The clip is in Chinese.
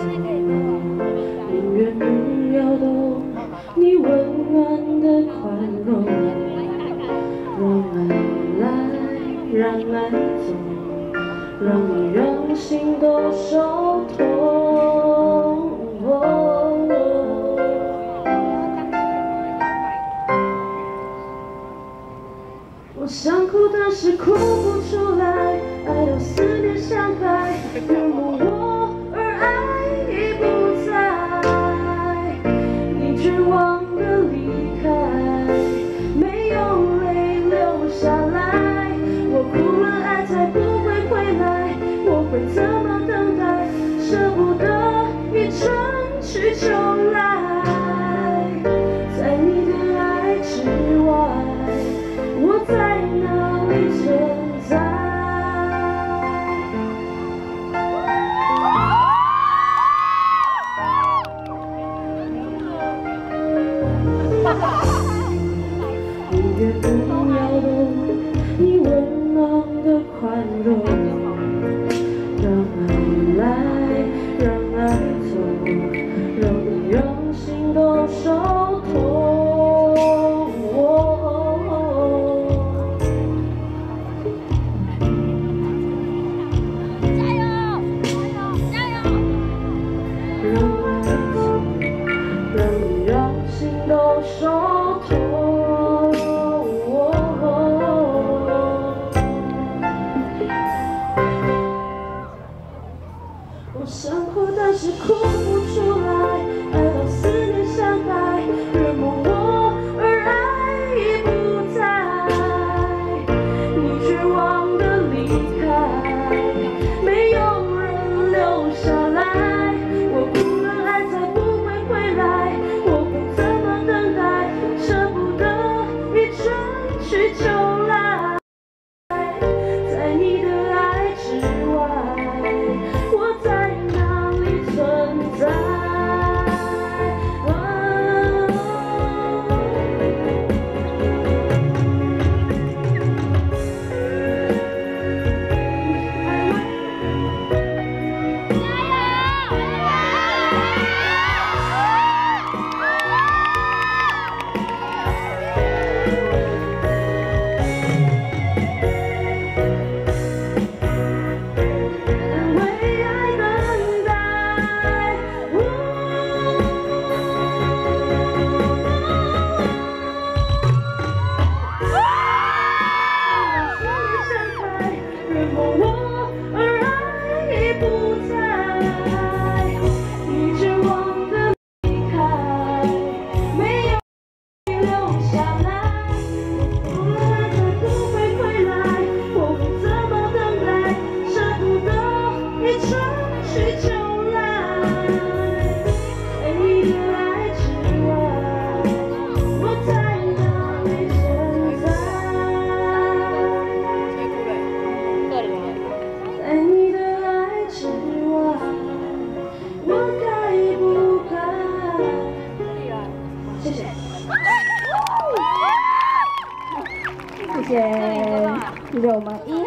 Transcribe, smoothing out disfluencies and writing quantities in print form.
宁愿不要懂你温暖的宽容，让爱来，让爱走，让你让心都受痛。我想哭，但是哭不出来，爱到思念像海，淹没我，而爱已不在。你绝望的离开，没有泪流下来。我哭了，爱才不会回来。我会怎么等待？舍不得一春去秋来，在你的爱之外。我在哪里存在？宁愿不要懂你温暖的宽容，让爱来，让爱走，让你让心都受痛。都受痛，我想哭，但是哭不出来，爱到思念像海，淹没我，而爱已不在。你绝望的离开，没有人留下来。我哭了，爱才不会回来。去秋来，在你的爱之外，我在哪里存在？谢谢，谢谢我们1号。